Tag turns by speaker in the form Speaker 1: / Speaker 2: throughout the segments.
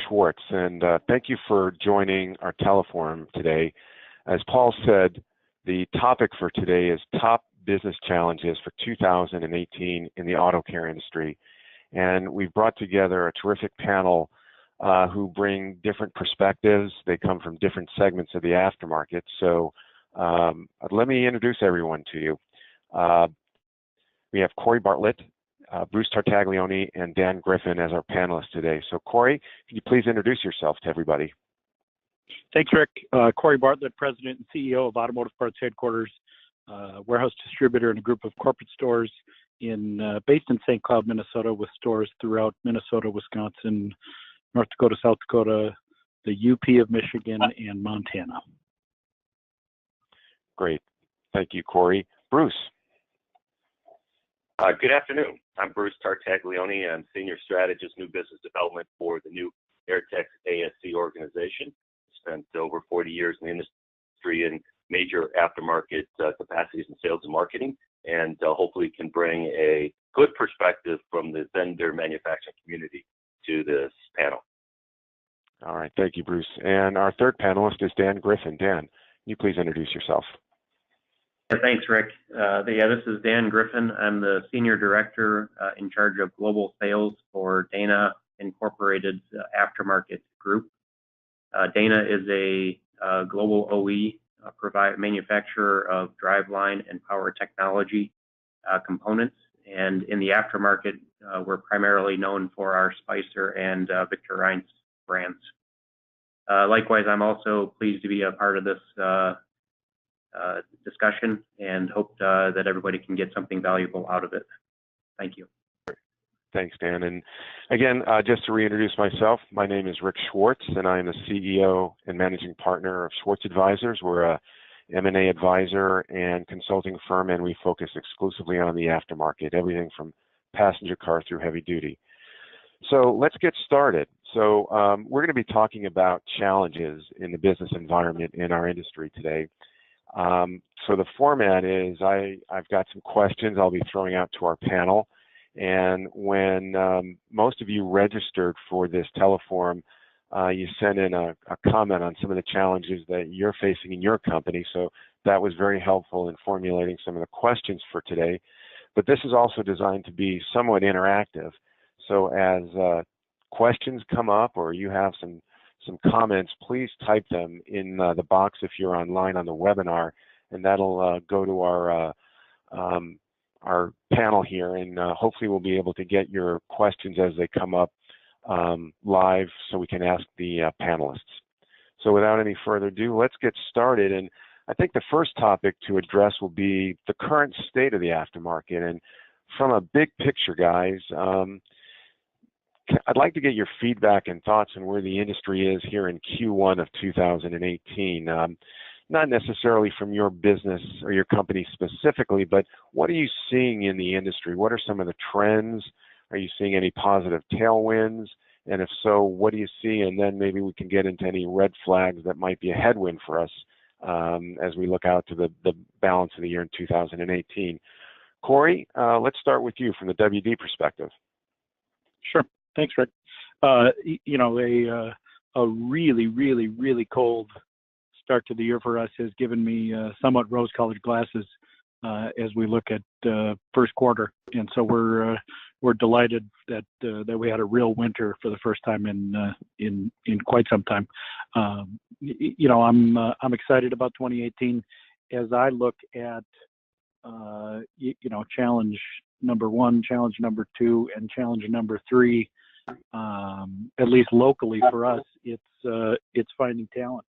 Speaker 1: Schwartz, and thank you for joining our teleforum today. As Paul said, the topic for today is top business challenges for 2018 in the auto care industry. And we've brought together a terrific panel who bring different perspectives. They come from different segments of the aftermarket. So let me introduce everyone to you. We have Bartlett, Bruce Tartaglione, and Dan Griffin as our panelists today. So Corey, can you please introduce yourself to everybody?
Speaker 2: Thanks, Rick. Bartlett, President and CEO of Automotive Parts Headquarters, warehouse distributor and a group of corporate stores based in St. Cloud, Minnesota, with stores throughout Minnesota, Wisconsin, North Dakota, South Dakota, the UP of Michigan, and Montana.
Speaker 1: Great. Thank you, Corey. Bruce.
Speaker 3: Good afternoon. I'm Bruce Tartaglione. I'm Senior Strategist, New Business Development for the new Airtex ASC organization. Spent over 40 years in the industry in major aftermarket capacities in sales and marketing, and hopefully can bring a good perspective from the vendor manufacturing community to this panel.
Speaker 1: All right. Thank you, Bruce. And our third panelist is Dan Griffin. Dan, can you please introduce yourself?
Speaker 4: Thanks, Rick. This is Dan Griffin. I'm the Senior Director in charge of global sales for Dana Incorporated Aftermarket Group. Dana is a global OE manufacturer of driveline and power technology components. And in the aftermarket, we're primarily known for our Spicer and Victor Reinz brands. Likewise, I'm also pleased to be a part of this discussion and hope that everybody can get something valuable out of it. Thank you.
Speaker 1: Thanks, Dan. And again, just to reintroduce myself, my name is Rick Schwartz, and I am the CEO and Managing Partner of Schwartz Advisors. We're a M&A advisor and consulting firm, and we focus exclusively on the aftermarket, everything from passenger car through heavy duty. So let's get started. So we're going to be talking about challenges in the business environment in our industry today. So the format is I've got some questions I'll be throwing out to our panel. And when most of you registered for this teleforum, you sent in a comment on some of the challenges that you're facing in your company. So that was very helpful in formulating some of the questions for today. But this is also designed to be somewhat interactive. So as questions come up or you have some comments, please type them in the box if you're online on the webinar, and that'll go to our panel here, and hopefully we'll be able to get your questions as they come up live so we can ask the panelists. So without any further ado, let's get started. And I think the first topic to address will be the current state of the aftermarket. And from a big picture, guys, I'd like to get your feedback and thoughts on where the industry is here in Q1 of 2018. Not necessarily from your business or your company specifically, but what are you seeing in the industry? What are some of the trends? Are you seeing any positive tailwinds? And if so, what do you see? And then maybe we can get into any red flags that might be a headwind for us as we look out to the balance of the year in 2018. Corey, let's start with you from the WD perspective.
Speaker 2: Sure. Thanks, Rick. A really, really, really cold start to the year for us has given me somewhat rose-colored glasses as we look at first quarter, and so we're delighted that we had a real winter for the first time in quite some time. I'm excited about 2018 as I look at challenge number one, challenge number two, and challenge number three. At least locally for us, it's finding talent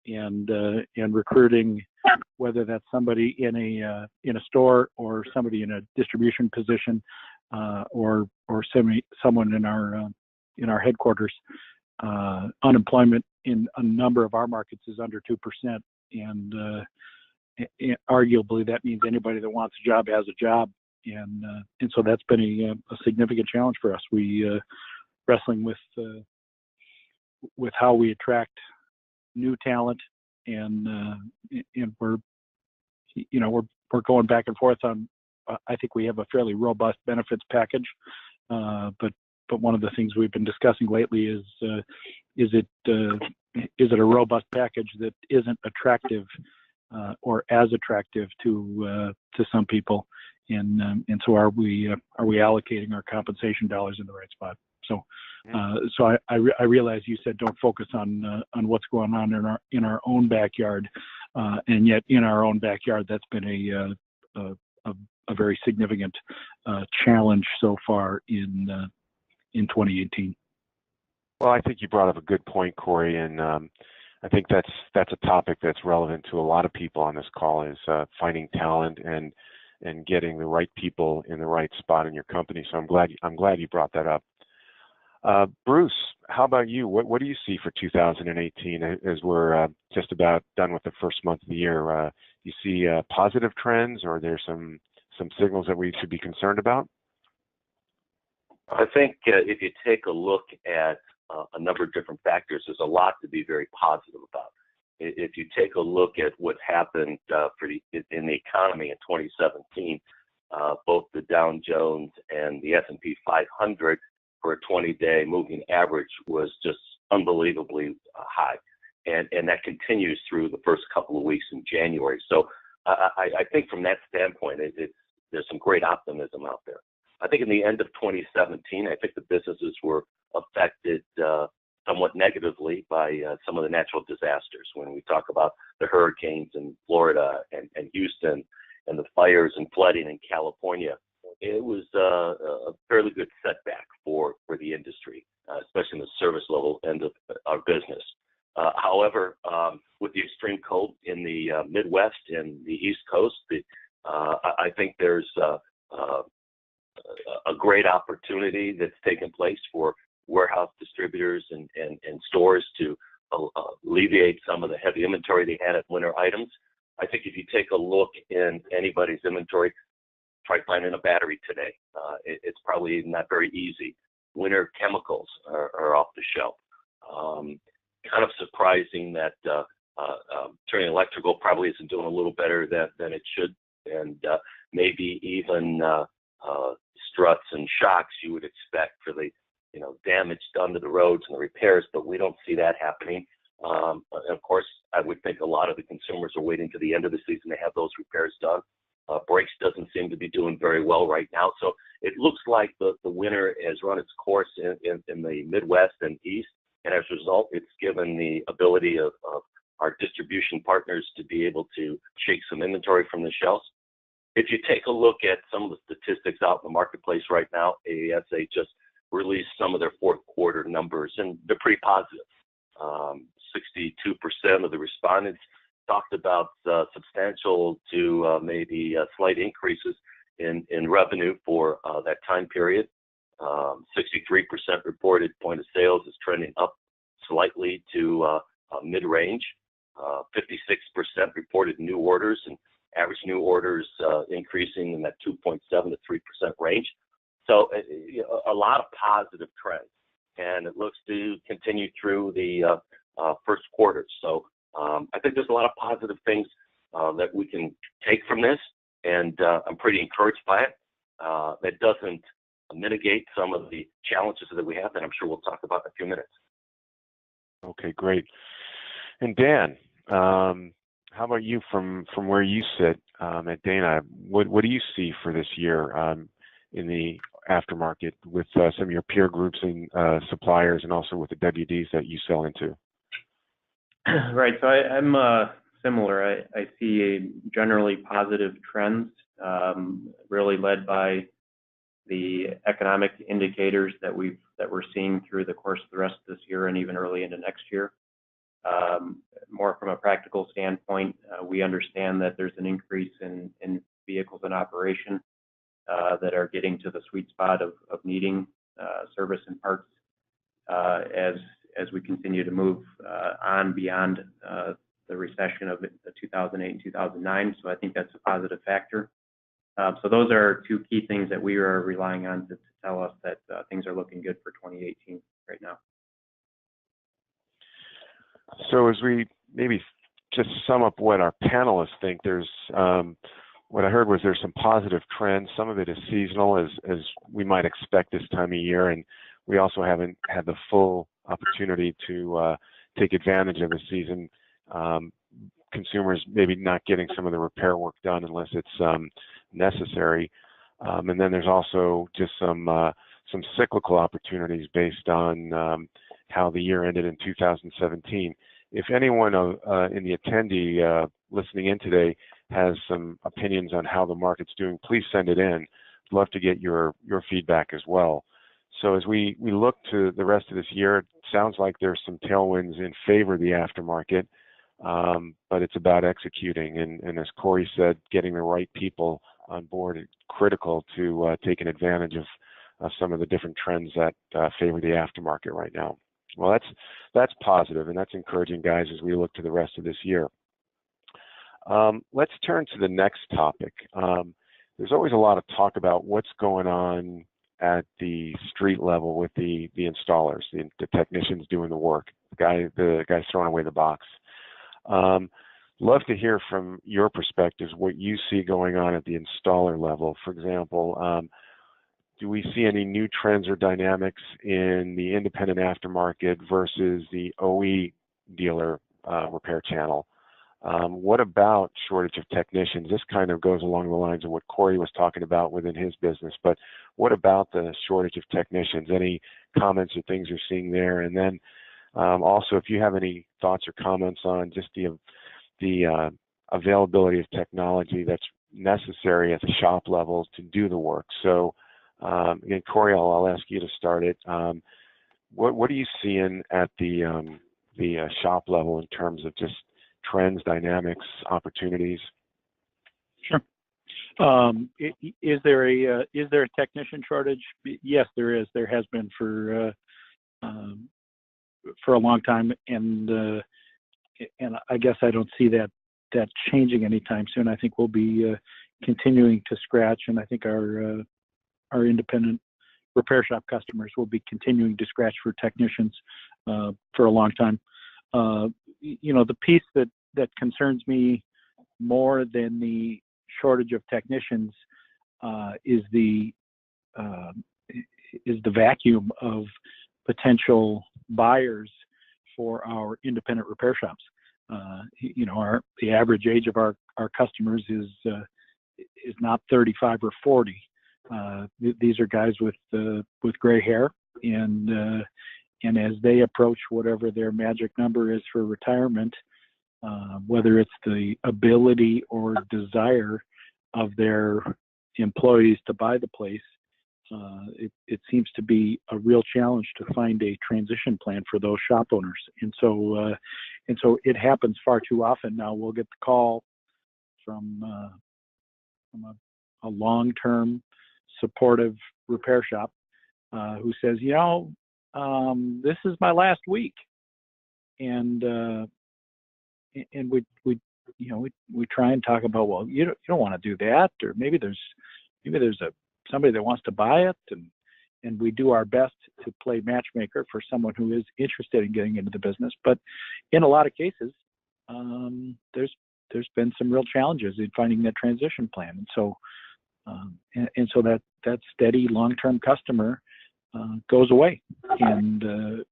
Speaker 2: and recruiting, whether that's somebody in a store or somebody in a distribution position, or someone in our headquarters. Unemployment in a number of our markets is under 2%, and arguably that means anybody that wants a job has a job, and so that's been a significant challenge for us. We wrestling with how we attract new talent, and we're going back and forth on. I think we have a fairly robust benefits package, but one of the things we've been discussing lately is is it a robust package that isn't attractive or as attractive to some people, and so are we allocating our compensation dollars in the right spot? So I realize you said don't focus on what's going on in our own backyard, and yet in our own backyard that's been a very significant challenge so far in 2018.
Speaker 1: Well, I think you brought up a good point, Corey, and I think that's a topic that's relevant to a lot of people on this call, is finding talent and getting the right people in the right spot in your company. So I'm glad you brought that up. Bruce, how about you? What do you see for 2018 as we're just about done with the first month of the year? Do you see positive trends, or are there some signals that we should be concerned about?
Speaker 3: I think if you take a look at a number of different factors, there's a lot to be very positive about. If you take a look at what happened in the economy in 2017, both the Dow Jones and the S&P 500 for a 20-day moving average was just unbelievably high, and that continues through the first couple of weeks in January. So I think from that standpoint, there's some great optimism out there. I think in the end of 2017, I think the businesses were affected somewhat negatively by some of the natural disasters. When we talk about the hurricanes in Florida and Houston, and the fires and flooding in California, it was a fairly good setback for the industry, especially in the service level end of our business. However, with the extreme cold in the Midwest and the East Coast, I think there's a great opportunity that's taken place for warehouse distributors and stores to alleviate some of the heavy inventory they had at winter items. I think if you take a look in anybody's inventory, try finding a battery today. It's probably not very easy. Winter chemicals are off the shelf. Kind of surprising that turning electrical probably isn't doing a little better than it should, and maybe even struts and shocks you would expect for the damage done to the roads and the repairs, but we don't see that happening. Of course, I would think a lot of the consumers are waiting to the end of the season to have those repairs done. Brakes doesn't seem to be doing very well right now, so it looks like the winter has run its course in the Midwest and East, and as a result, it's given the ability of our distribution partners to be able to shake some inventory from the shelves. If you take a look at some of the statistics out in the marketplace right now, AASA just released some of their fourth quarter numbers, and they're pretty positive. 62% of the respondents talked about substantial to maybe slight increases in revenue for that time period. 63% reported point of sales is trending up slightly to mid-range. 56% reported new orders, and average new orders increasing in that 2.7 to 3% range. So a lot of positive trends, and it looks to continue through the first quarter. So I think there's a lot of positive things that we can take from this, and I'm pretty encouraged by it. That doesn't mitigate some of the challenges that we have that I'm sure we'll talk about in a few minutes.
Speaker 1: Okay, great. And Dan, how about you from where you sit at Dana? What do you see for this year in the aftermarket with some of your peer groups and suppliers, and also with the WDs that you sell into?
Speaker 4: Right. So I'm similar. I see a generally positive trends, really led by the economic indicators that we're seeing through the course of the rest of this year and even early into next year. More from a practical standpoint, we understand that there's an increase in vehicles in operation that are getting to the sweet spot of needing service and parts as we continue to move on beyond the recession of 2008 and 2009. So I think that's a positive factor. So those are two key things that we are relying on to tell us that things are looking good for 2018 right now.
Speaker 1: So as we maybe just sum up what our panelists think, there's what I heard was there's some positive trends. Some of it is seasonal, as we might expect this time of year, and we also haven't had the full opportunity to take advantage of the season. Consumers maybe not getting some of the repair work done unless it's necessary. And then there's also just some cyclical opportunities based on how the year ended in 2017. If anyone in the attendee listening in today has some opinions on how the market's doing, please send it in. I'd love to get your feedback as well. So as we look to the rest of this year, it sounds like there's some tailwinds in favor of the aftermarket, but it's about executing. And as Corey said, getting the right people on board is critical to taking advantage of some of the different trends that favor the aftermarket right now. Well, that's positive, and that's encouraging, guys, as we look to the rest of this year. Let's turn to the next topic. There's always a lot of talk about what's going on at the street level with the installers, the technicians doing the work, the guys throwing away the box. Love to hear from your perspectives what you see going on at the installer level. For example, do we see any new trends or dynamics in the independent aftermarket versus the OE dealer repair channel? What about shortage of technicians? This kind of goes along the lines of what Corey was talking about within his business, but what about the shortage of technicians? Any comments or things you're seeing there? And then also, if you have any thoughts or comments on just the availability of technology that's necessary at the shop level to do the work. So again, Corey, I'll ask you to start it. What are you seeing at the shop level in terms of just trends, dynamics, opportunities?
Speaker 2: Sure. Is there a technician shortage? Yes, there is. There has been for a long time, and I guess I don't see that changing anytime soon. I think we'll be continuing to scratch, and I think our independent repair shop customers will be continuing to scratch for technicians for a long time. The piece that concerns me more than the shortage of technicians is the vacuum of potential buyers for our independent repair shops. The average age of our customers is not 35 or 40. These are guys with gray hair, and as they approach whatever their magic number is for retirement, whether it's the ability or desire of their employees to buy the place, it seems to be a real challenge to find a transition plan for those shop owners. And so it happens far too often now. We'll get the call from a long-term supportive repair shop who says, this is my last week, and we try and talk about, well, you don't want to do that, or maybe there's somebody that wants to buy it, and we do our best to play matchmaker for someone who is interested in getting into the business. But in a lot of cases, there's been some real challenges in finding that transition plan, and so that steady long-term customer goes away. And I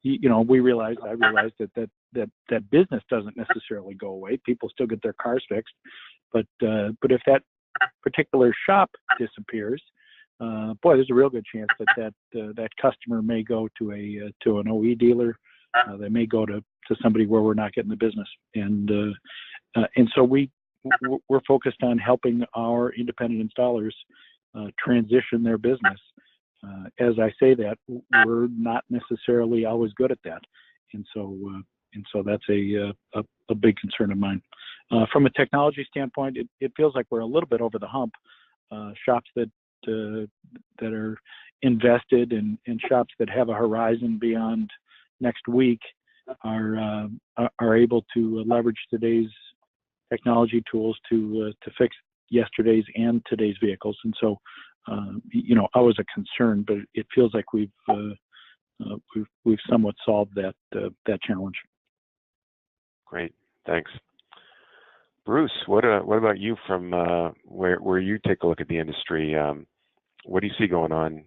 Speaker 2: realized that business doesn't necessarily go away. People still get their cars fixed, but if that particular shop disappears, there's a real good chance that customer may go to an OE dealer. They may go to somebody where we're not getting the business, and so we're focused on helping our independent installers transition their business. As I say that, we're not necessarily always good at that, and so that's a big concern of mine. From a technology standpoint, it feels like we're a little bit over the hump. Shops that are invested and shops that have a horizon beyond next week are able to leverage today's technology tools to fix yesterday's and today's vehicles. And so, always a concern, but it feels like we've somewhat solved that challenge.
Speaker 1: Great, thanks. Bruce, what about you from where you take a look at the industry? What do you see going on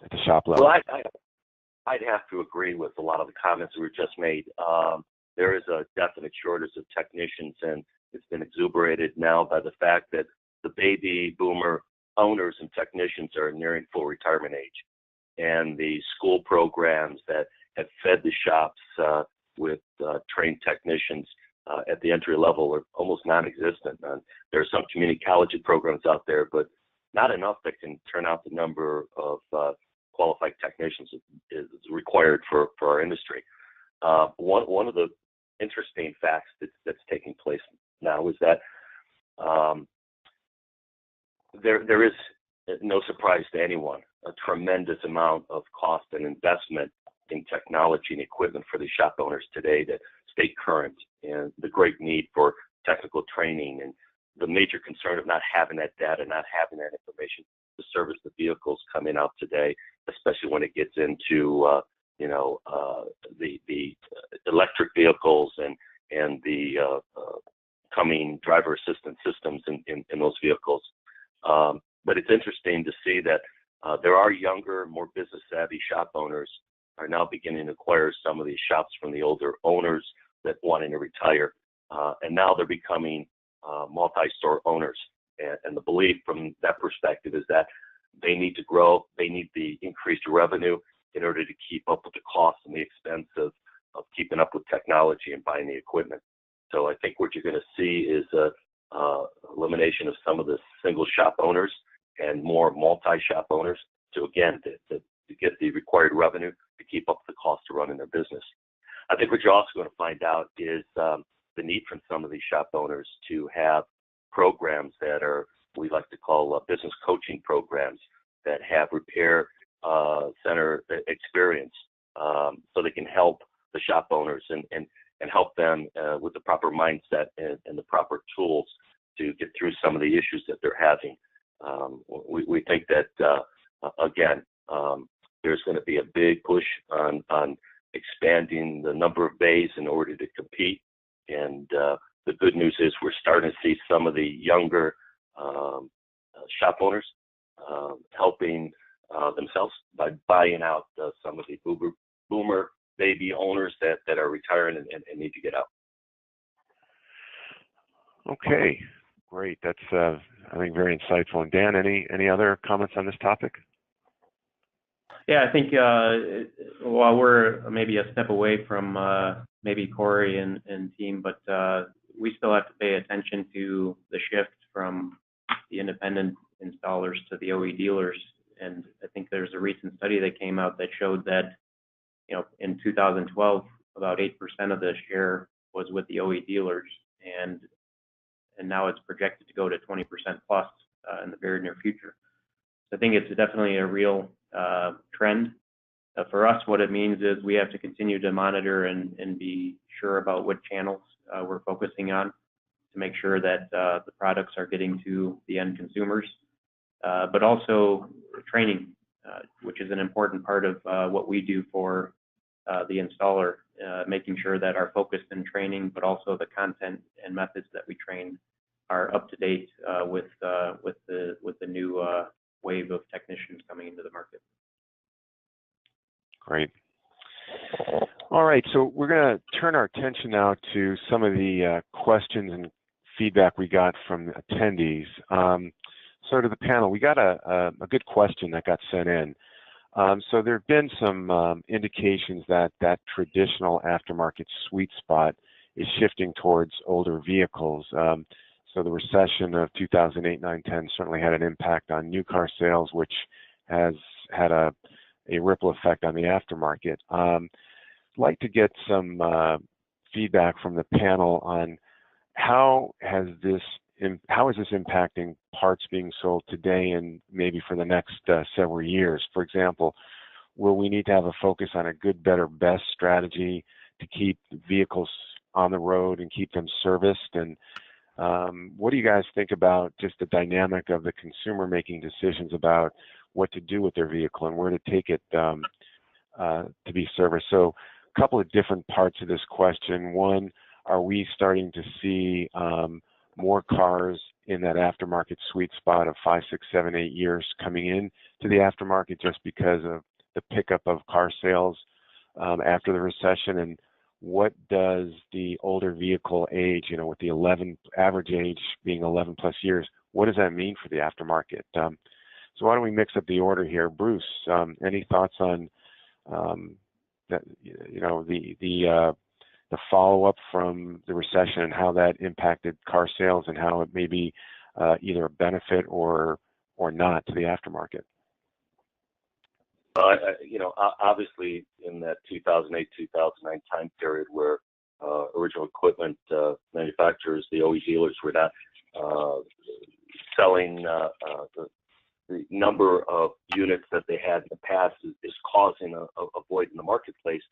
Speaker 1: at the shop level?
Speaker 3: Well, I'd have to agree with a lot of the comments that were just made. There is a definite shortage of technicians, and it's been exuberated now by the fact that the baby boomer owners and technicians are nearing full retirement age. And the school programs that have fed the shops with trained technicians at the entry level are almost non-existent. There are some community college programs out there, but not enough that can turn out the number of qualified technicians is required for our industry. One of the interesting facts that's taking place now is that there is, no surprise to anyone, a tremendous amount of cost and investment in technology and equipment for the shop owners today to stay current, and the great need for technical training and the major concern of not having that data, not having that information to service the vehicles coming out today, especially when it gets into the electric vehicles and the coming driver assistance systems in those vehicles. But it's interesting to see that there are younger, more business savvy shop owners are now beginning to acquire some of these shops from the older owners that wanting to retire. And now they're becoming multi-store owners. And the belief from that perspective is that they need to grow, they need the increased revenue in order to keep up with the cost and the expense of keeping up with technology and buying the equipment. So I think what you're going to see is a elimination of some of the single shop owners and more multi-shop owners to, again, to get the required revenue to keep up with the cost of running their business. I think what you're also going to find out is the need from some of these shop owners to have programs that are, we like to call business coaching programs that have repair center experience, so they can help the shop owners and help them with the proper mindset and the proper tools to get through some of the issues that they're having. We think that, again, there's going to be a big push on expanding the number of bays in order to compete. And the good news is we're starting to see some of the younger shop owners helping themselves by buying out some of the boomer baby owners that are retiring and need to get out. Okay, great. That's I think very insightful. And Dan, any other comments on this topic?
Speaker 4: Yeah, I think while we're maybe a step away from maybe Corey and team, but we still have to pay attention to the shift from the independent installers to the OE dealers. And I think there's a recent study that came out that showed that, in 2012, about 8% of the share was with the OE dealers, and now it's projected to go to 20% plus in the very near future. So I think it's definitely a real trend. For us, what it means is we have to continue to monitor and be sure about what channels we're focusing on to make sure that the products are getting to the end consumers, but also training, which is an important part of what we do for the installer, making sure that our focus in training, but also the content and methods that we train are up to date with the new wave of technicians coming into the market.
Speaker 1: Great. All right, so we're going to turn our attention now to some of the questions and feedback we got from attendees. So to the panel, we got a good question that got sent in. So there have been some indications that traditional aftermarket sweet spot is shifting towards older vehicles. So the recession of 2008, 9, 10 certainly had an impact on new car sales, which has had a ripple effect on the aftermarket. I'd like to get some feedback from the panel on how is this impacting parts being sold today and maybe for the next several years. For example, will we need to have a focus on a good, better, best strategy to keep vehicles on the road and keep them serviced? And what do you guys think about just the dynamic of the consumer making decisions about what to do with their vehicle and where to take it to be serviced? So a couple of different parts of this question. One, are we starting to see more cars in that aftermarket sweet spot of 5, 6, 7, 8 years coming in to the aftermarket just because of the pickup of car sales after the recession, and what does the older vehicle age, with the average age being 11 plus years, what does that mean for the aftermarket? So why don't we mix up the order here? Bruce, any thoughts on that, the follow-up from the recession and how that impacted car sales and how it may be either a benefit or not to the aftermarket?
Speaker 3: Obviously in that 2008, 2009 time period where original equipment manufacturers, the OE dealers, were not selling the number of units that they had in the past is causing a void in the marketplace.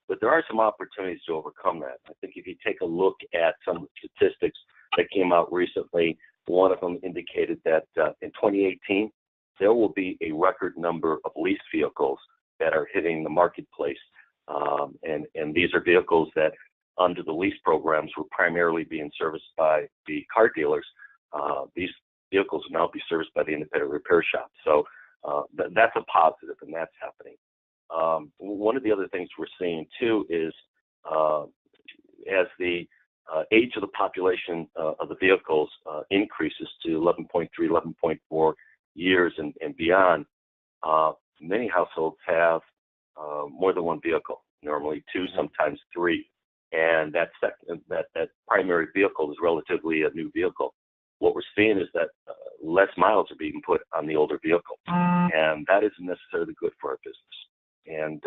Speaker 3: But there are some opportunities to overcome that. I think if you take a look at some of the statistics that came out recently, one of them indicated that in 2018, there will be a record number of lease vehicles that are hitting the marketplace. And these are vehicles that under the lease programs were primarily being serviced by the car dealers. These vehicles will now be serviced by the independent repair shop. So that's a positive, and that's happening. One of the other things we're seeing too is as the age of the population of the vehicles increases to 11.3, 11.4 years and beyond, many households have more than one vehicle, normally two, sometimes three, and that primary vehicle is relatively a new vehicle. What we're seeing is that less miles are being put on the older vehicle, and that isn't necessarily good for our business. And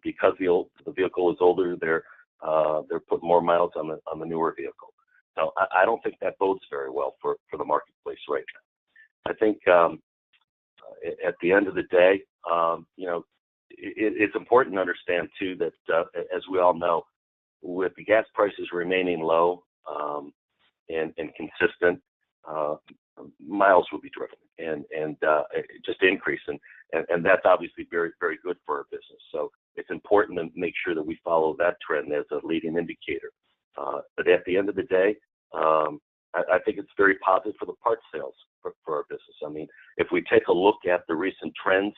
Speaker 3: because the vehicle is older, they're putting more miles on the newer vehicle. So I don't think that bodes very well for the marketplace right now. I think at the end of the day, it's important to understand too that as we all know, with the gas prices remaining low and consistent, miles will be driven and just increase, and that's obviously very, very good for our business. So it's important to make sure that we follow that trend as a leading indicator. But at the end of the day, I think it's very positive for the parts sales for our business. I mean, if we take a look at the recent trends,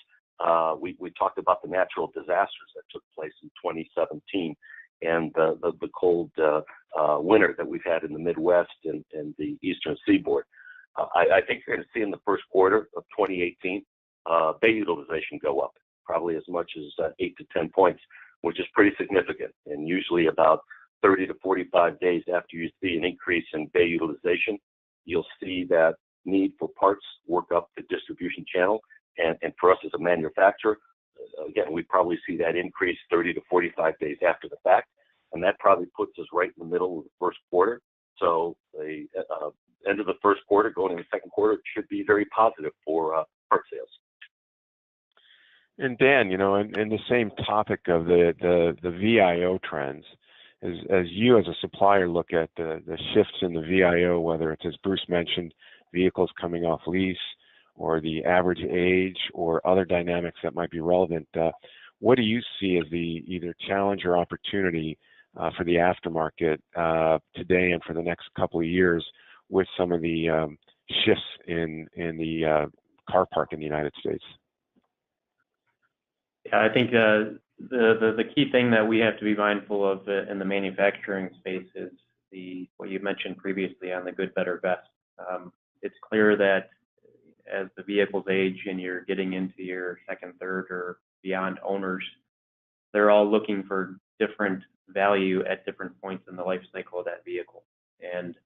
Speaker 3: we talked about the natural disasters that took place in 2017 and the cold winter that we've had in the Midwest and the Eastern Seaboard. I think you're going to see in the first quarter of 2018 bay utilization go up, probably as much as 8 to 10 points, which is pretty significant. And usually about 30 to 45 days after you see an increase in bay utilization, you'll see that need for parts work up the distribution channel. And for us as a manufacturer, again, we probably see that increase 30 to 45 days after the fact. And that probably puts us right in the middle of the first quarter. So the end of the first quarter going into the second quarter should be very positive for part sales.
Speaker 1: And Dan, in the same topic of the VIO trends, as you as a supplier look at the shifts in the VIO, whether it's, as Bruce mentioned, vehicles coming off lease or the average age or other dynamics that might be relevant, what do you see as the either challenge or opportunity for the aftermarket today and for the next couple of years with some of the shifts in the car park in the United States?
Speaker 4: Yeah, I think the key thing that we have to be mindful of in the manufacturing space is what you mentioned previously on the good, better, best. It's clear that as the vehicles age and you're getting into your second, third, or beyond owners, they're all looking for different value at different points in the life cycle of that vehicle. And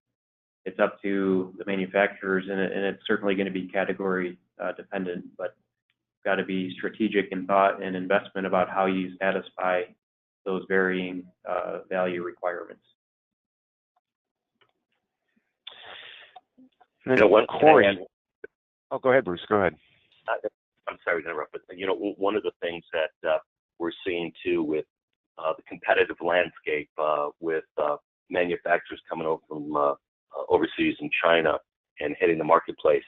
Speaker 4: it's up to the manufacturers, and it's certainly going to be category dependent, but got to be strategic in thought and investment about how you satisfy those varying value requirements.
Speaker 1: Corey. Oh, go ahead, Bruce. Go ahead.
Speaker 3: I'm sorry to interrupt, but one of the things that we're seeing too with the competitive landscape with manufacturers coming over from overseas in China and hitting the marketplace,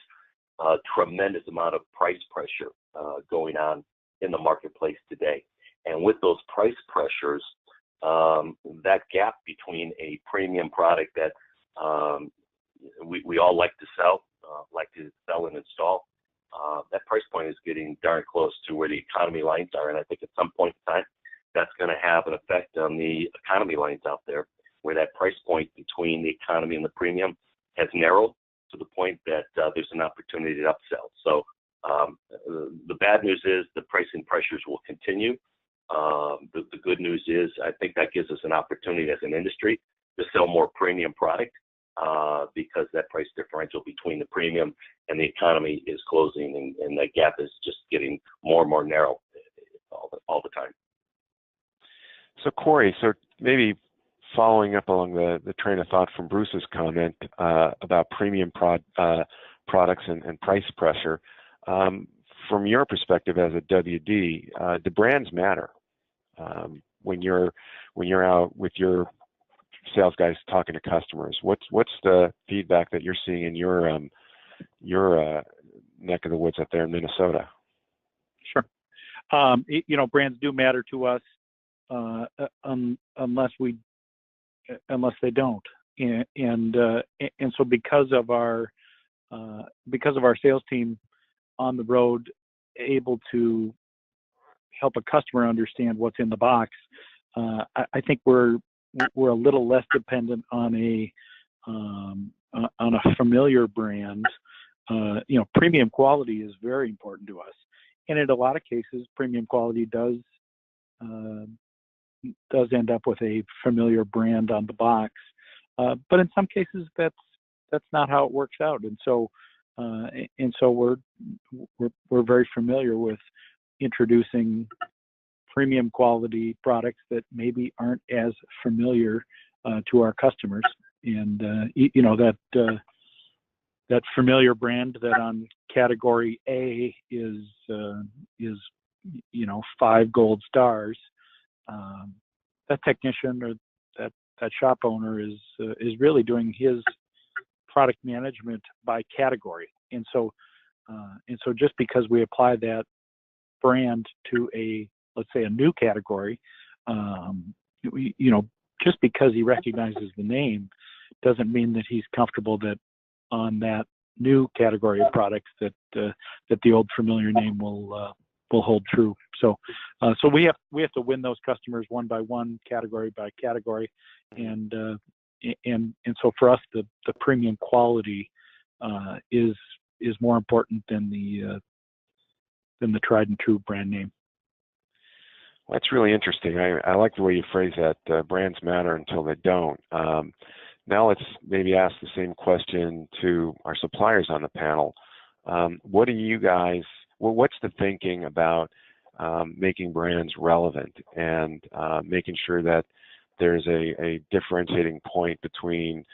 Speaker 3: tremendous amount of price pressure going on in the marketplace today. And with those price pressures, that gap between a premium product that we all like to sell and install, that price point is getting darn close to where the economy lines are, and I think at some point in time, that's going to have an effect on the economy lines out there, where that price point between the economy and the premium has narrowed to the point that there's an opportunity to upsell. So the bad news is the pricing pressures will continue. The good news is I think that gives us an opportunity as an industry to sell more premium product because that price differential between the premium and the economy is closing, and that gap is just getting more and more narrow all the time.
Speaker 1: So Corey, so maybe following up along the train of thought from Bruce's comment about premium products and price pressure, from your perspective as a WD, the brands matter. When you're out with your sales guys talking to customers, what's the feedback that you're seeing in your neck of the woods up there in Minnesota?
Speaker 2: Sure. Brands do matter to us unless they don't, and so because of our sales team on the road, able to help a customer understand what's in the box, I think we're a little less dependent on a familiar brand. Premium quality is very important to us, and in a lot of cases, premium quality does end up with a familiar brand on the box. But in some cases, that's not how it works out, and so we're very familiar with introducing premium quality products that maybe aren't as familiar to our customers, and that familiar brand that on category A is 5 gold stars. That technician or that shop owner is really doing his product management by category, and so just because we apply that brand to let's say a new category, just because he recognizes the name doesn't mean that he's comfortable that on that new category of products that the old familiar name will hold true. So we have to win those customers one by one, category by category, and so for us the premium quality is more important than the tried and true brand name.
Speaker 1: Well, that's really interesting. I like the way you phrase that. Brands matter until they don't. Now let's maybe ask the same question to our suppliers on the panel. What do you guys? What's the thinking about making brands relevant and making sure that there's a differentiating point between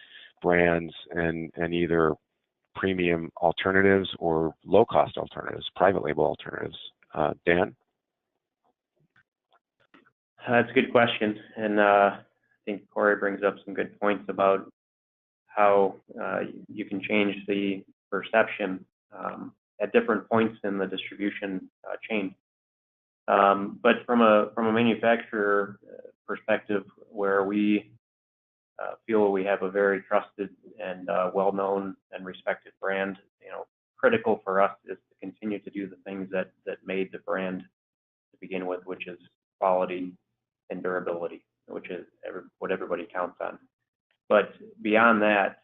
Speaker 1: brands and either premium alternatives or low-cost alternatives, private label alternatives? Dan?
Speaker 4: That's a good question, and I think Corey brings up some good points about how you can change the perception at different points in the distribution chain. But from a manufacturer perspective, where we feel we have a very trusted and well-known and respected brand, critical for us is to continue to do the things that made the brand to begin with, which is quality and durability, which is what everybody counts on. But beyond that,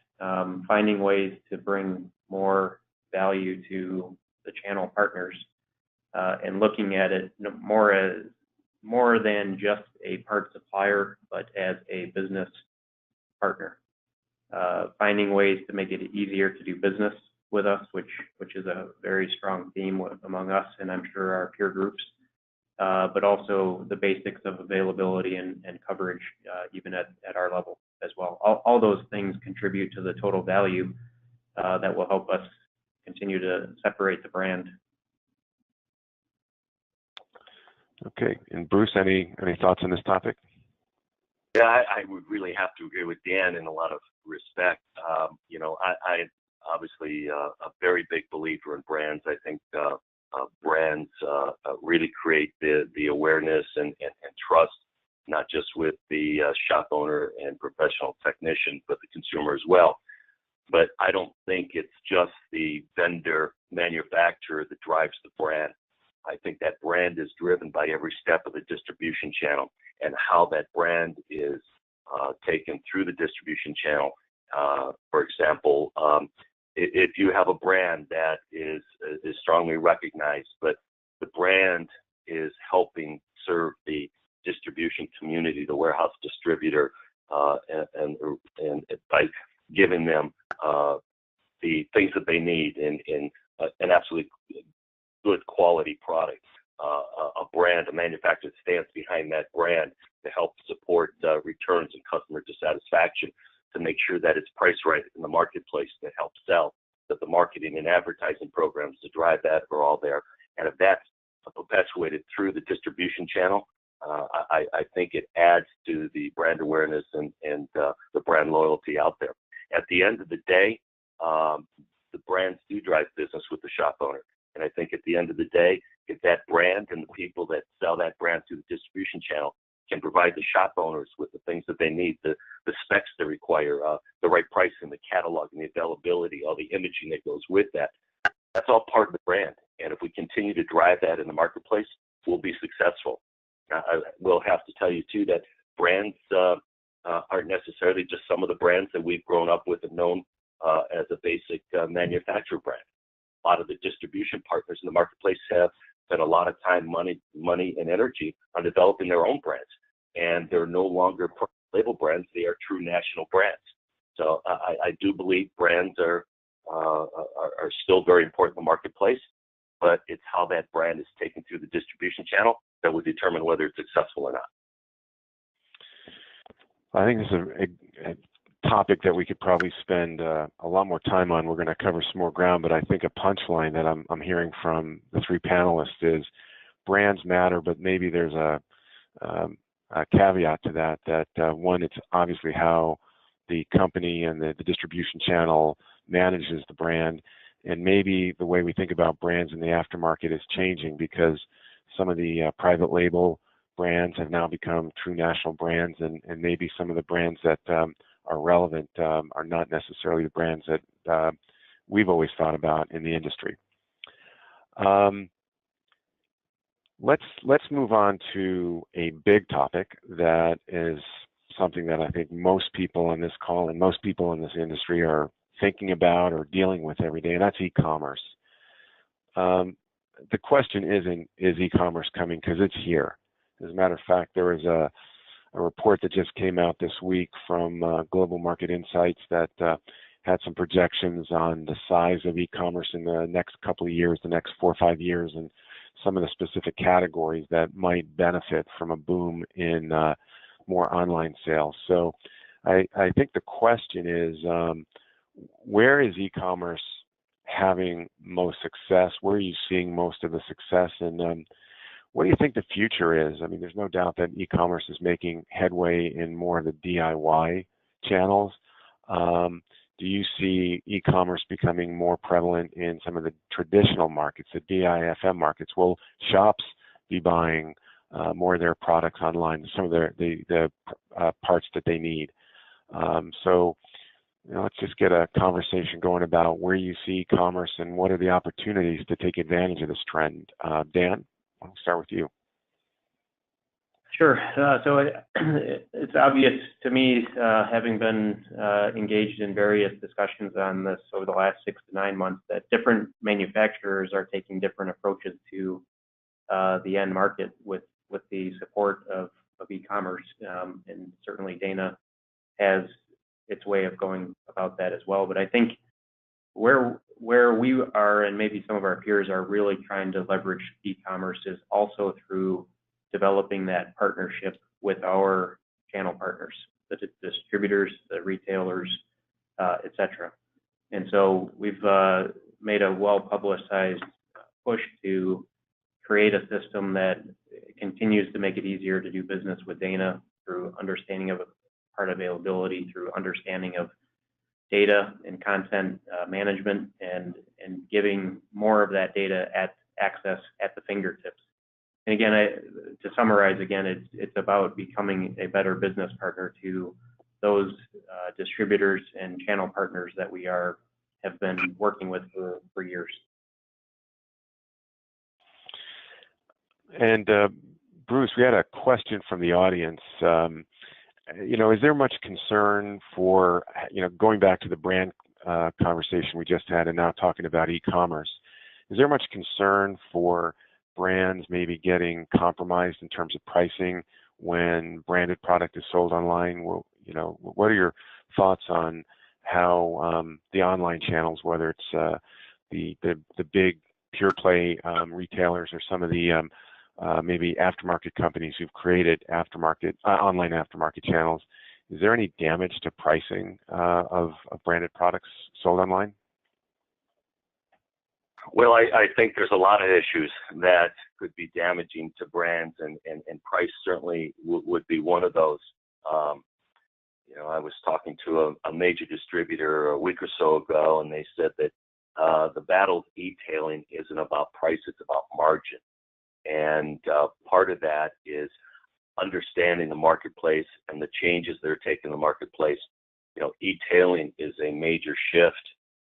Speaker 4: finding ways to bring more value to the channel partners and looking at it more than just a part supplier, but as a business partner. Finding ways to make it easier to do business with us, which is a very strong theme among us and I'm sure our peer groups, but also the basics of availability and coverage even at our level as well. All those things contribute to the total value that will help us continue to separate the brand.
Speaker 3: Okay, and Bruce, any thoughts on this topic? Yeah, I would really have to agree with Dan in a lot of respect. I obviously a very big believer in brands. I think brands really create the awareness and trust, not just with the shop owner and professional technician, but the consumer as well. But I don't think it's just the vendor manufacturer that drives the brand. I think that brand is driven by every step of the distribution channel and how that brand is taken through the distribution channel. For example, if you have a brand that is strongly recognized, but the brand is helping serve the distribution community, the warehouse distributor, and by giving them the things that they need in an absolutely good quality product, a brand, a manufacturer that stands behind that brand to help support returns and customer dissatisfaction, to make sure that it's priced right in the marketplace, that helps sell, that the marketing and advertising programs to drive that are all there. And if that's perpetuated through the distribution channel, I think it adds to the brand awareness and the brand loyalty out there. At the end of the day, the brands do drive business with the shop owner. And I think at the end of the day, if that brand and the people that sell that brand through the distribution channel can provide the shop owners with the things that they need, the specs they require, the right pricing, the catalog and the availability, all the imaging that goes with that, that's all part of the brand. And if we continue to drive that in the marketplace, we'll be successful. I will have to tell you too that brands aren't necessarily just some of the brands that we've grown up with and known as a basic manufacturer brand. A lot of the distribution partners in the marketplace have spent a lot of time, money, and energy on developing their own brands. And they're no longer label brands, they are true national brands. So I do believe brands are still very important in the marketplace, but it's how that brand is taken through the distribution channel that will determine whether it's successful or not.
Speaker 1: I think this is a topic that we could probably spend a lot more time on. We're going to cover some more ground, but I think a punchline that I'm hearing from the three panelists is brands matter, but maybe there's a caveat to that one, it's obviously how the company and the distribution channel manages the brand, and maybe the way we think about brands in the aftermarket is changing because some of the private label brands have now become true national brands, and maybe some of the brands that are relevant are not necessarily the brands that we've always thought about in the industry. Let's move on to a big topic that is something that I think most people on this call and most people in this industry are thinking about or dealing with every day, and that's e-commerce. The question isn't, is e-commerce coming? Because it's here. As a matter of fact, there was a report that just came out this week from Global Market Insights that had some projections on the size of e-commerce in the next couple of years, the next 4 or 5 years, and some of the specific categories that might benefit from a boom in more online sales. So I think the question is, where is e-commerce having most success? Where are you seeing most of the success? And what do you think the future is? I mean, there's no doubt that e-commerce is making headway in more of the DIY channels. Do you see e-commerce becoming more prevalent in some of the traditional markets, the DIFM markets? Will shops be buying more of their products online, some of the parts that they need? So let's just get a conversation going about where you see e-commerce and what are the opportunities to take advantage of this trend. Dan, I'll start with you.
Speaker 4: Sure. So it's obvious to me, having been engaged in various discussions on this over the last 6 to 9 months, that different manufacturers are taking different approaches to the end market with the support of e-commerce. And certainly Dana has its way of going about that as well. But I think where we are, and maybe some of our peers are really trying to leverage e-commerce, is also through developing that partnership with our channel partners, the distributors, the retailers, et cetera. And so we've made a well-publicized push to create a system that continues to make it easier to do business with Dana through understanding of part availability, through understanding of data and content management, and giving more of that data access at the fingertips. And again, to summarize again, it's about becoming a better business partner to those distributors and channel partners that we have been working with for years.
Speaker 1: And Bruce, we had a question from the audience. Is there much concern for, going back to the brand conversation we just had and now talking about e-commerce, is there much concern for brands maybe getting compromised in terms of pricing when branded product is sold online? Well, what are your thoughts on how the online channels, whether it's the big pure play retailers or some of the maybe aftermarket companies who've created online aftermarket channels, is there any damage to pricing of branded products sold online?
Speaker 3: Well, I think there's a lot of issues that could be damaging to brands, and price certainly would be one of those. I was talking to a major distributor a week or so ago, and they said that the battle of e-tailing isn't about price, it's about margin. And part of that is understanding the marketplace and the changes that are taking in the marketplace. E-tailing is a major shift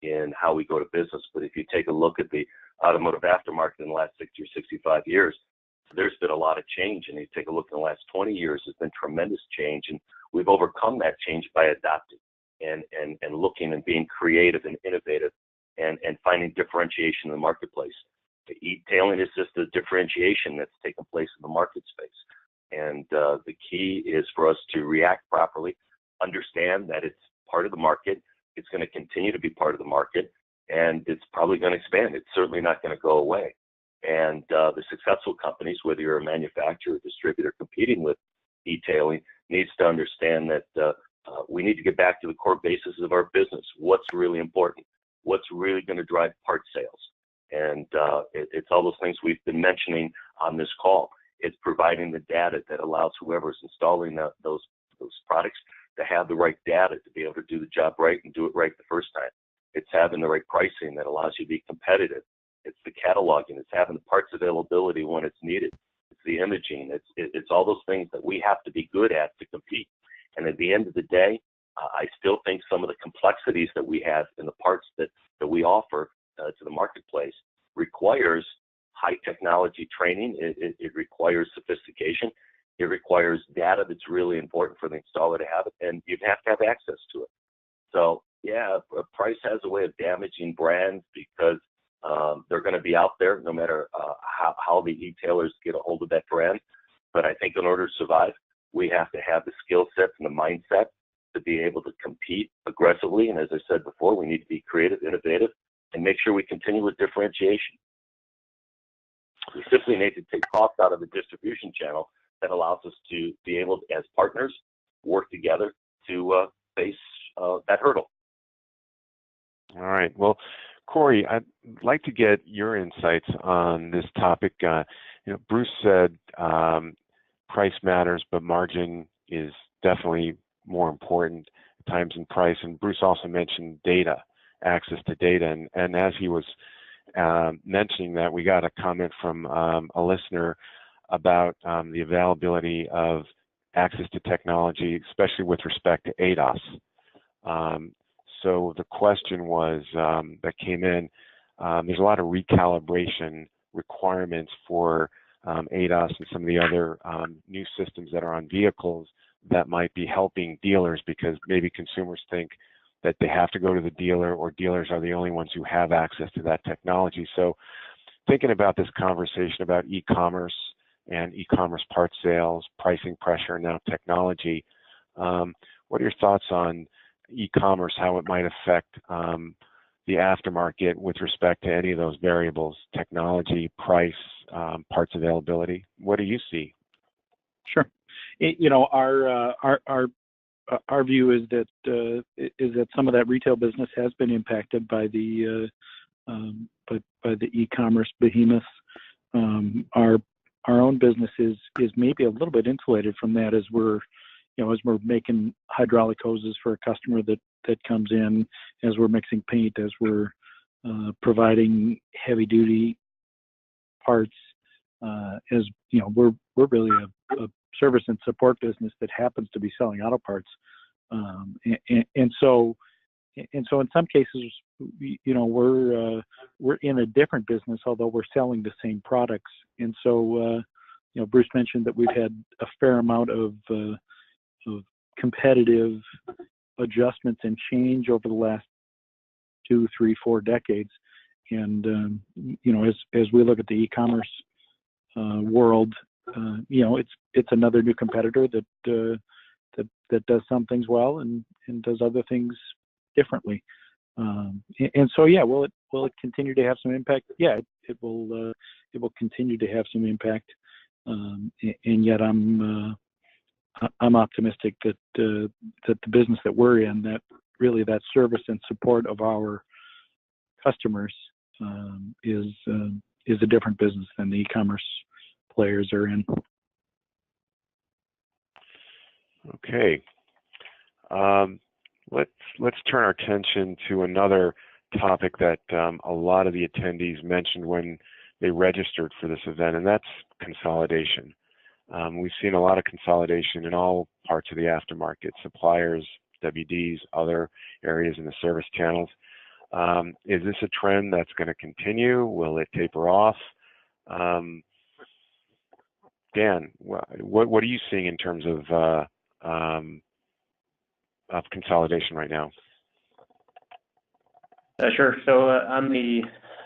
Speaker 3: in how we go to business. But if you take a look at the automotive aftermarket in the last 60 or 65 years, there's been a lot of change. And you take a look in the last 20 years, there's been tremendous change. And we've overcome that change by adapting and looking and being creative and innovative and finding differentiation in the marketplace. The e-tailing is just a differentiation that's taken place in the market space. And the key is for us to react properly, understand that it's part of the market. It's going to continue to be part of the market, and it's probably going to expand. It's certainly not going to go away. And the successful companies, whether you're a manufacturer or distributor competing with e-tailing, needs to understand that we need to get back to the core basis of our business. What's really important? What's really going to drive part sales? And it's all those things we've been mentioning on this call. It's providing the data that allows whoever's installing those products to have the right data to be able to do the job right and do it right the first time. It's having the right pricing that allows you to be competitive. It's the cataloging. It's having the parts availability when it's needed. It's the imaging. It's all those things that we have to be good at to compete. And at the end of the day, I still think some of the complexities that we have in the parts that we offer to the marketplace requires high technology training. It requires sophistication. It requires data that's really important for the installer to have it, and you have to have access to it. So yeah, price has a way of damaging brands because they're going to be out there no matter how the e-tailers get a hold of that brand. But I think in order to survive, we have to have the skill sets and the mindset to be able to compete aggressively. And as I said before, we need to be creative, innovative, and make sure we continue with differentiation. We simply need to take costs out of the distribution channel that allows us to be able to, as partners, work together to face that hurdle.
Speaker 1: All right. Well, Corey, I'd like to get your insights on this topic. Bruce said price matters, but margin is definitely more important at times in price. And Bruce also mentioned data, access to data. And as he was mentioning that, we got a comment from a listener about the availability of access to technology, especially with respect to ADAS. So the question was that came in, there's a lot of recalibration requirements for ADAS and some of the other new systems that are on vehicles that might be helping dealers because maybe consumers think that they have to go to the dealer or dealers are the only ones who have access to that technology. So thinking about this conversation about e-commerce and e-commerce part sales, pricing pressure, and now technology, what are your thoughts on e-commerce, how it might affect the aftermarket with respect to any of those variables, technology, price, parts availability? What do you see?
Speaker 2: Sure. Our view is that some of that retail business has been impacted by the e-commerce behemoths. Our own business is maybe a little bit insulated from that as we're making hydraulic hoses for a customer that comes in, as we're mixing paint, as we're providing heavy duty parts, as we're really a service and support business that happens to be selling auto parts. And so in some cases, we're in a different business, although we're selling the same products. And so Bruce mentioned that we've had a fair amount of competitive adjustments and change over the last 2, 3, 4 decades. And as we look at the e-commerce world, it's another new competitor that does some things well and does other things differently. And so, will it continue to have some impact? Yeah, it will continue to have some impact. And yet I'm optimistic that the business that we're in, that really that service and support of our customers is a different business than the e-commerce players are in.
Speaker 1: Okay. Let's turn our attention to another topic that a lot of the attendees mentioned when they registered for this event, and that's consolidation. We've seen a lot of consolidation in all parts of the aftermarket, suppliers, WDs, other areas in the service channels. Is this a trend that's going to continue? Will it taper off? Dan, what are you seeing in terms of consolidation right now?
Speaker 4: Sure. So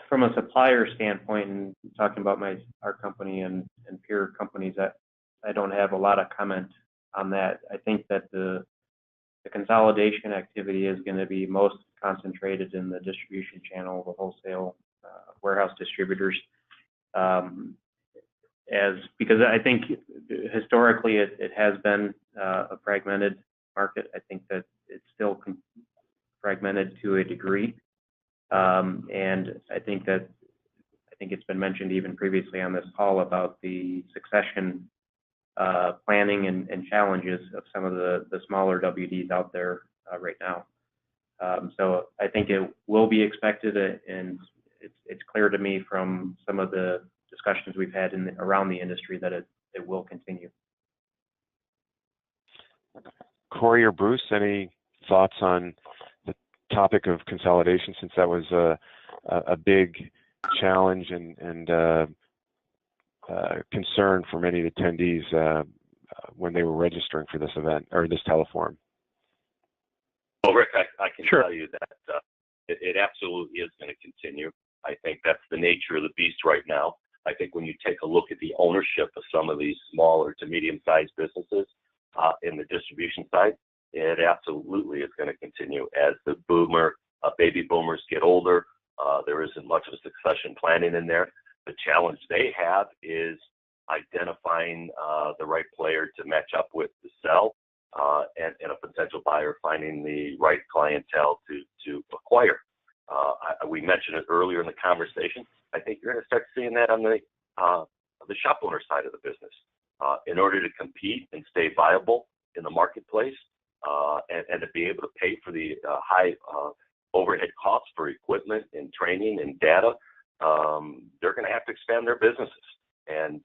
Speaker 4: from a supplier standpoint, and talking about our company and peer companies, I don't have a lot of comment on that. I think that the consolidation activity is going to be most concentrated in the distribution channel, the wholesale warehouse distributors, because I think historically it has been a fragmented market. I think that it's still fragmented to a degree, and I think it's been mentioned even previously on this call about the succession planning and challenges of some of the smaller WDs out there right now. So I think it will be expected, and it's clear to me from some of the discussions we've had around the industry that it will continue.
Speaker 1: Corey or Bruce, any thoughts on the topic of consolidation, since that was a big challenge and concern for many of the attendees when they were registering for this event or this teleforum?
Speaker 3: Well, Rick, I can
Speaker 2: Sure.
Speaker 3: tell you that it absolutely is going to continue. I think that's the nature of the beast right now. I think when you take a look at the ownership of some of these smaller to medium-sized businesses in the distribution side, it absolutely is going to continue as the baby boomers get older. There isn't much of a succession planning in there. The challenge they have is identifying the right player to match up with to sell, and a potential buyer finding the right clientele to acquire. We mentioned it earlier in the conversation. I think you're going to start seeing that on the shop owner side of the business. In order to compete and stay viable in the marketplace, and to be able to pay for the high overhead costs for equipment and training and data, they're going to have to expand their businesses. And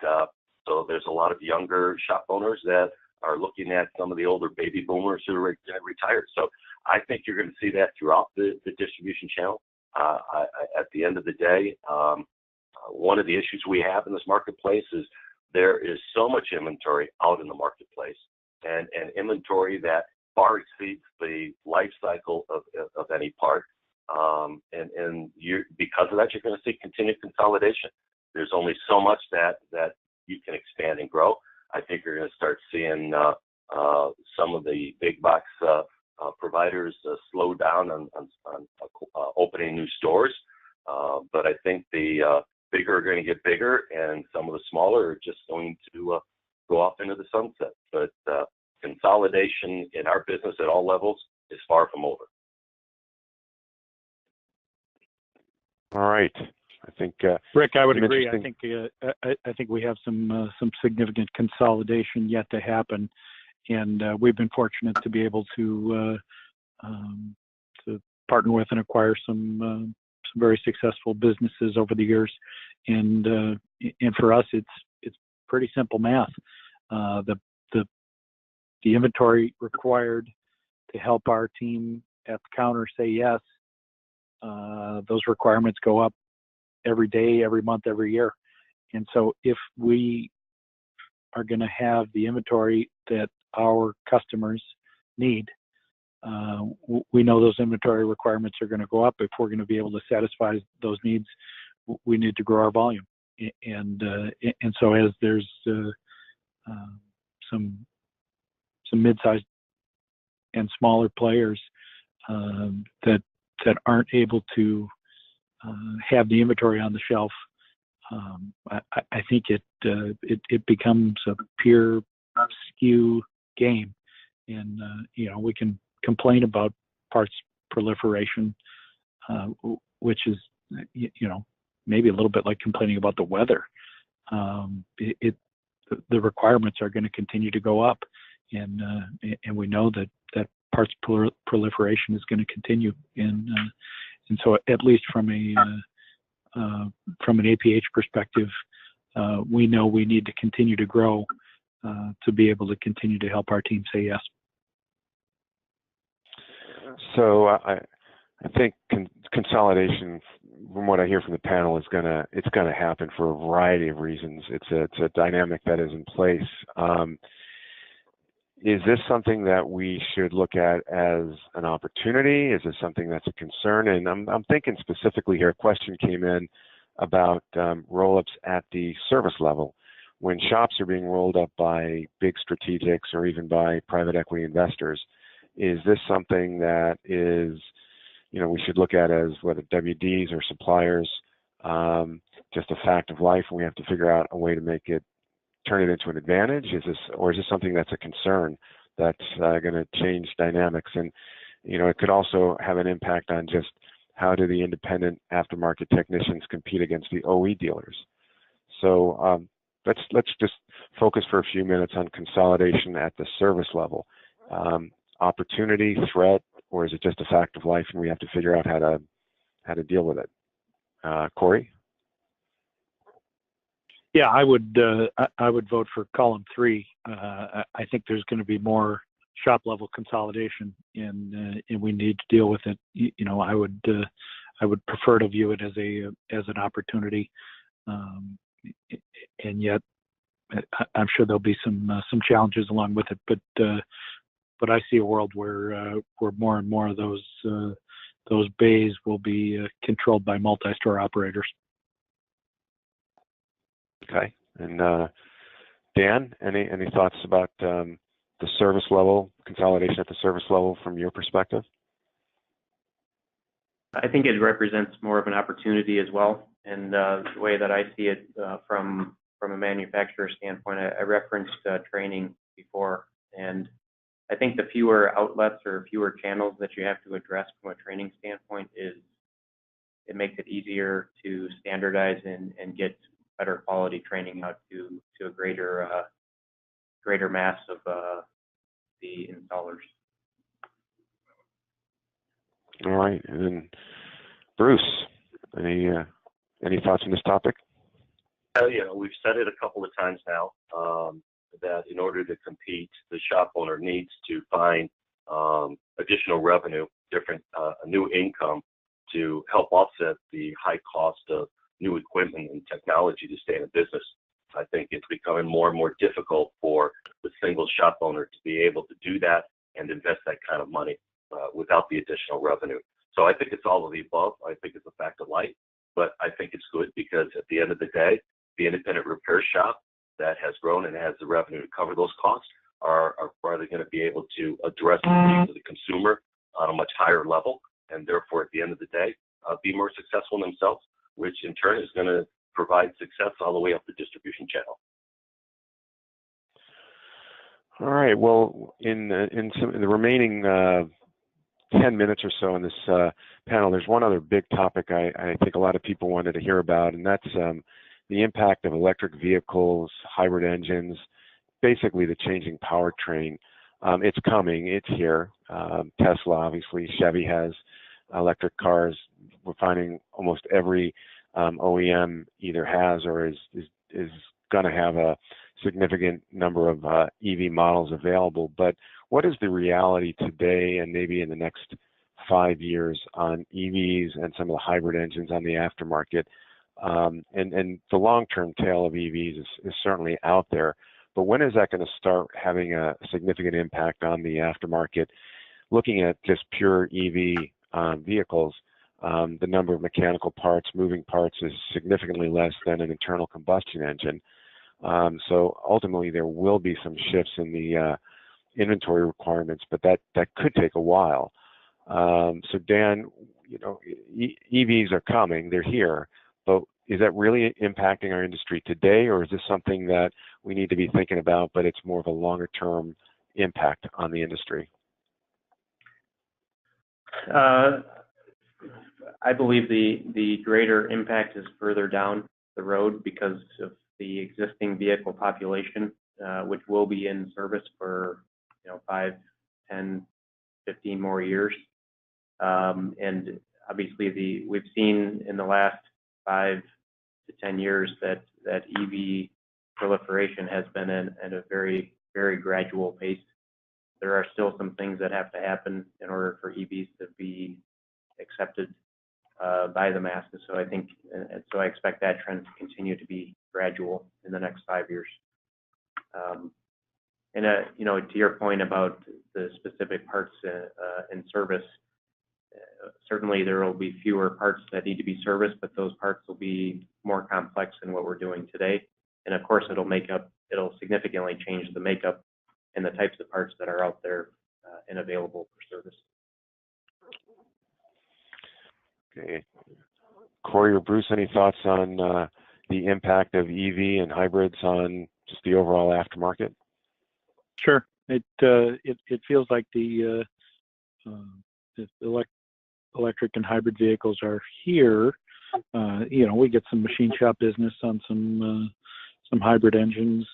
Speaker 3: so there's a lot of younger shop owners that are looking at some of the older baby boomers who are going to retire. So I think you're going to see that throughout the distribution channel. At the end of the day, one of the issues we have in this marketplace is there is so much inventory out in the marketplace, and inventory that far exceeds the life cycle of any part. And because of that, you're going to see continued consolidation. There's only so much that you can expand and grow. I think you're going to start seeing some of the big box providers slow down on opening new stores. But I think the bigger are going to get bigger, and some of the smaller are just going to go off into the sunset. But consolidation in our business at all levels is far from over.
Speaker 1: All right. I think
Speaker 2: Rick, I would agree. I think we have some significant consolidation yet to happen, and we've been fortunate to be able to partner with and acquire some very successful businesses over the years. And for us, it's pretty simple math. The inventory required help our team at the counter say yes, those requirements go up every day, every month, every year. And so if we are going to have the inventory that our customers need, we know those inventory requirements are going to go up. If we're going to be able to satisfy those needs, we need to grow our volume. And so as there's some mid-sized and smaller players that aren't able to have the inventory on the shelf, I think it becomes a pure SKU game. And we can complain about parts proliferation, which is maybe a little bit like complaining about the weather. The requirements are going to continue to go up, and we know that parts proliferation is going to continue, and so at least from an APH perspective, we know we need to continue to grow to be able to continue to help our team say yes.
Speaker 1: So I think consolidation, from what I hear from the panel, it's gonna happen for a variety of reasons. It's a dynamic that is in place. Is this something that we should look at as an opportunity? Is this something that's a concern? And I'm thinking specifically here. A question came in about roll-ups at the service level. When shops are being rolled up by big strategics or even by private equity investors, is this something that is, we should look at as whether WDs or suppliers, just a fact of life, and we have to figure out a way to turn it into an advantage? Is this something that's a concern that's going to change dynamics? And it could also have an impact on just how do the independent aftermarket technicians compete against the OE dealers. So let's just focus for a few minutes on consolidation at the service level. Opportunity, threat, or is it just a fact of life and we have to figure out how to deal with it? Corey?
Speaker 2: Yeah, I would vote for column 3. I think there's going to be more shop level consolidation, and we need to deal with it. I would prefer to view it as an opportunity, and yet I'm sure there'll be some challenges along with it. But I see a world where more and more of those bays will be controlled by multi-store operators.
Speaker 1: Okay. And Dan, any thoughts about the service level, consolidation at the service level from your perspective?
Speaker 4: I think it represents more of an opportunity as well. And the way that I see it from a manufacturer standpoint, I referenced training before, and I think the fewer outlets or fewer channels that you have to address from a training standpoint it makes it easier to standardize and get better quality training out to a greater mass of the installers.
Speaker 1: All right, and then Bruce, any thoughts on this topic?
Speaker 3: We've said it a couple of times now that in order to compete, the shop owner needs to find additional revenue, new income to help offset the high cost of new equipment and technology to stay in business. I think it's becoming more and more difficult for the single shop owner to be able to do that and invest that kind of money without the additional revenue. So I think it's all of the above. I think it's a fact of life, but I think it's good because at the end of the day, the independent repair shop that has grown and has the revenue to cover those costs are probably going to be able to address the needs of the consumer on a much higher level, and therefore at the end of the day, be more successful themselves, which in turn is going to provide success all the way up the distribution channel.
Speaker 1: All right. Well, in the remaining 10 minutes or so in this panel, there's one other big topic I think a lot of people wanted to hear about, and that's the impact of electric vehicles, hybrid engines, basically the changing powertrain. It's coming. It's here. Tesla, obviously. Chevy has electric cars. We're finding almost every OEM either has or is going to have a significant number of EV models available. But what is the reality today and maybe in the next 5 years on EVs and some of the hybrid engines on the aftermarket? And the long-term tail of EVs is certainly out there, but when is that going to start having a significant impact on the aftermarket? Looking at just pure EV vehicles, the number of mechanical parts, moving parts is significantly less than an internal combustion engine. So ultimately there will be some shifts in the inventory requirements, but that could take a while. So Dan, you know, EVs are coming, they're here, but is that really impacting our industry today, or is this something that we need to be thinking about, but it's more of a longer term impact on the industry?
Speaker 4: I believe the greater impact is further down the road because of the existing vehicle population, which will be in service for 5, 10, 15 more years. And obviously we've seen in the last 5 to 10 years that EV proliferation has been at a very, very gradual pace. There are still some things that have to happen in order for EVs to be accepted by the masses. So I expect that trend to continue to be gradual in the next 5 years. And to your point about the specific parts in service, certainly there will be fewer parts that need to be serviced, but those parts will be more complex than what we're doing today. And of course, it'll significantly change the makeup and the types of parts that are out there and available for service.
Speaker 1: Okay. Corey or Bruce, any thoughts on the impact of EV and hybrids on just the overall aftermarket?
Speaker 2: Sure. It feels like the electric and hybrid vehicles are here. We get some machine shop business on some hybrid engines.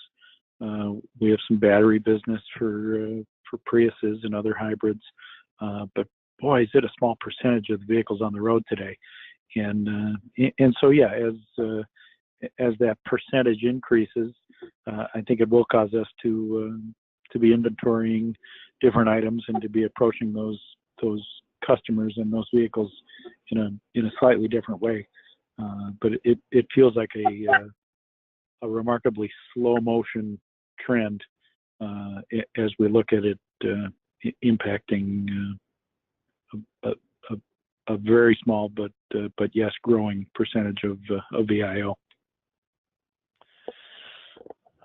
Speaker 2: We have some battery business for Priuses and other hybrids. But boy, is it a small percentage of the vehicles on the road today. And so yeah, as that percentage increases, I think it will cause us to be inventorying different items and to be approaching those customers and those vehicles in a slightly different way. But it feels like a remarkably slow motion trend as we look at it impacting a very small but yes, growing percentage of VIO.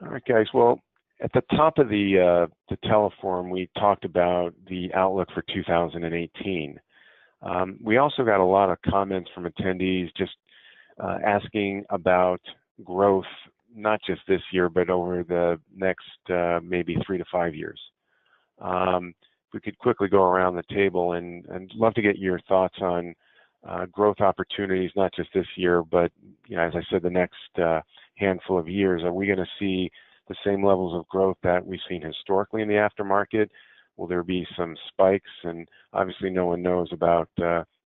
Speaker 1: All right, guys. Well, at the top of the teleforum, we talked about the outlook for 2018. We also got a lot of comments from attendees just asking about growth, not just this year, but over the next maybe 3 to 5 years. We could quickly go around the table and love to get your thoughts on growth opportunities, not just this year, but as I said, the next handful of years. Are we going to see the same levels of growth that we've seen historically in the aftermarket? Will there be some spikes? And obviously no one knows about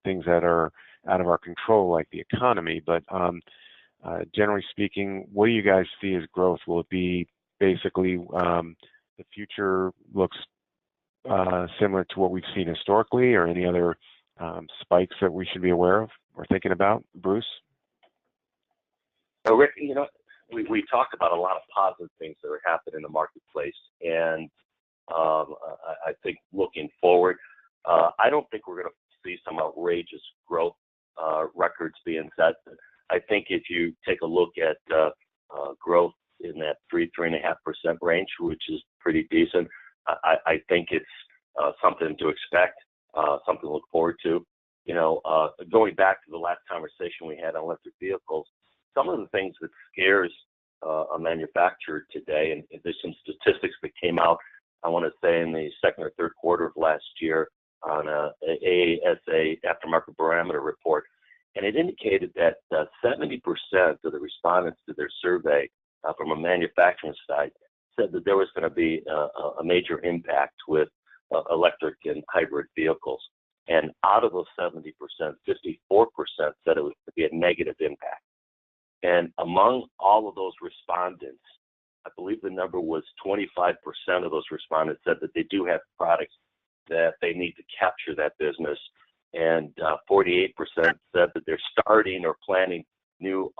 Speaker 1: things that are out of our control, like the economy, but generally speaking, what do you guys see as growth? Will it be basically the future looks similar to what we've seen historically, or any other spikes that we should be aware of or thinking about? Bruce?
Speaker 3: Rick, we talked about a lot of positive things that are happening in the marketplace, and I think looking forward, I don't think we're going to see some outrageous growth records being set. I think if you take a look at growth in that 3.5% range, which is pretty decent, I think it's something to expect, something to look forward to. Going back to the last conversation we had on electric vehicles, some of the things that scares a manufacturer today, and there's some statistics that came out, I want to say in the second or third quarter of last year on a AASA aftermarket barometer report, and it indicated that 70% of the respondents to their survey from a manufacturing side said that there was going to be a major impact with electric and hybrid vehicles. And out of those 70%, 54% said it was to be a negative impact. And among all of those respondents, I believe the number was 25% of those respondents said that they do have products that they need to capture that business, and 48% said that they're starting or planning new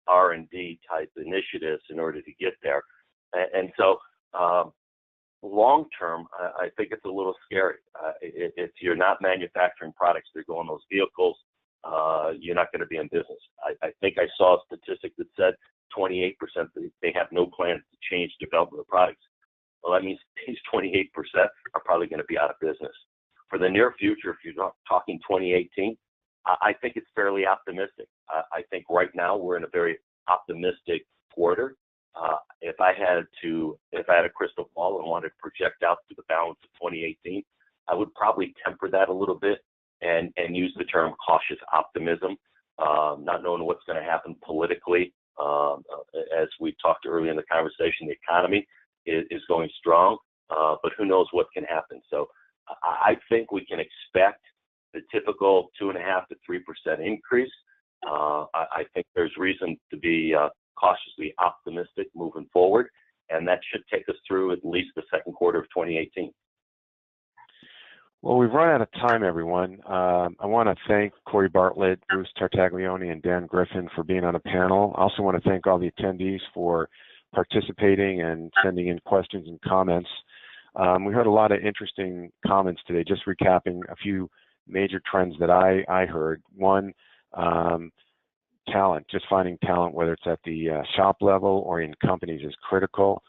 Speaker 3: R&D type initiatives in order to get there. And so long term, I think it's a little scary. If you're not manufacturing products that go on those vehicles, you're not going to be in business. I think I saw a statistic that said 28% they have no plans to change development of products. Well, that means these 28% are probably going to be out of business. For the near future, if you're talking 2018, I think it's fairly optimistic. I think right now we're in a very optimistic quarter. If I had a crystal ball and wanted to project out to the balance of 2018, I would probably temper that a little bit and use the term cautious optimism, not knowing what's going to happen politically. As we talked earlier in the conversation, the economy is going strong, but who knows what can happen. So I think we can expect the typical 2.5% to 3% increase. I think there's reason to be cautiously optimistic moving forward, and that should take us through at least the second quarter of 2018.
Speaker 1: Well, we've run out of time, everyone. I want to thank Corey Bartlett, Bruce Tartaglione, and Dan Griffin for being on the panel. I also want to thank all the attendees for participating and sending in questions and comments. We heard a lot of interesting comments today, just recapping a few major trends that I heard. One, talent, just finding talent, whether it's at the shop level or in companies, is critical.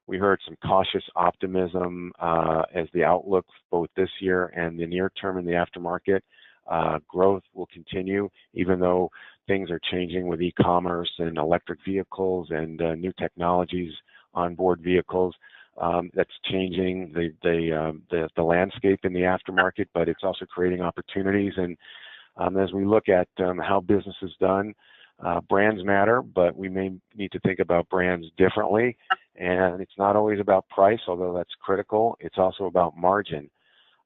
Speaker 1: We heard some cautious optimism as the outlook both this year and the near term in the aftermarket. Growth will continue, even though things are changing with e-commerce and electric vehicles and new technologies on board vehicles. That's changing the landscape in the aftermarket, but it's also creating opportunities. And as we look at how business is done, brands matter, but we may need to think about brands differently. And it's not always about price, although that's critical. It's also about margin.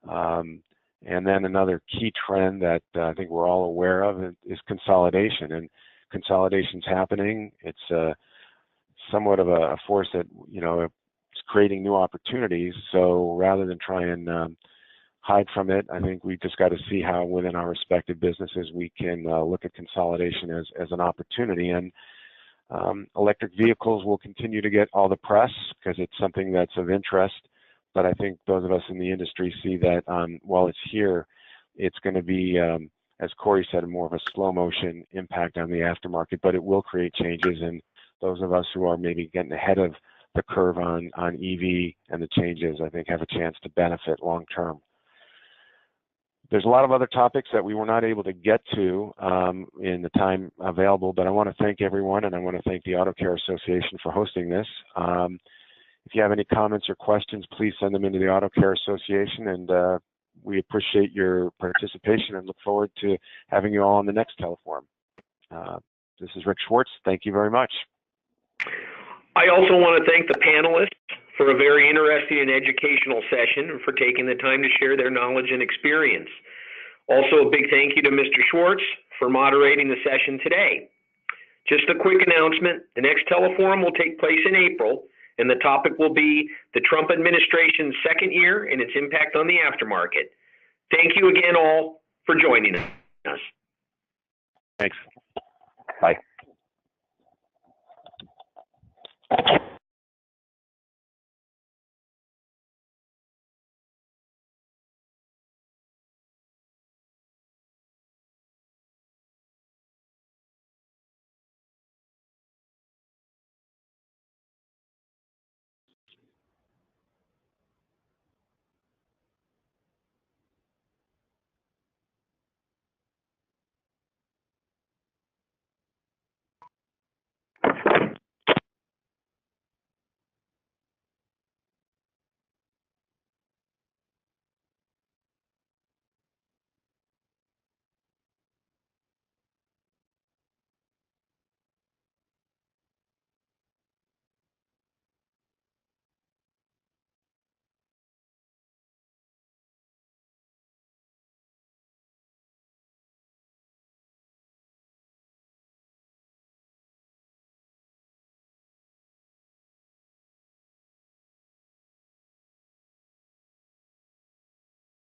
Speaker 1: And then another key trend that I think we're all aware of is consolidation. And consolidation's happening. It's somewhat of a force that, it's creating new opportunities. So rather than try and hide from it, I think we just got to see how within our respective businesses we can look at consolidation as an opportunity. And electric vehicles will continue to get all the press because it's something that's of interest. But I think those of us in the industry see that while it's here, it's going to be, as Corey said, more of a slow motion impact on the aftermarket, but it will create changes. And those of us who are maybe getting ahead of the curve on EV and the changes, I think have a chance to benefit long term. There's a lot of other topics that we were not able to get to in the time available, but I want to thank everyone, and I want to thank the Auto Care Association for hosting this. If you have any comments or questions, please send them into the Auto Care Association, and we appreciate your participation and look forward to having you all on the next teleforum. This is Rick Schwartz. Thank you very much.
Speaker 5: I also want to thank the panelists for a very interesting and educational session and for taking the time to share their knowledge and experience. Also, a big thank you to Mr. Schwartz for moderating the session today. Just a quick announcement, the next teleforum will take place in April, and the topic will be the Trump administration's second year and its impact on the aftermarket. Thank you again all for joining us.
Speaker 1: Thanks.
Speaker 3: Bye.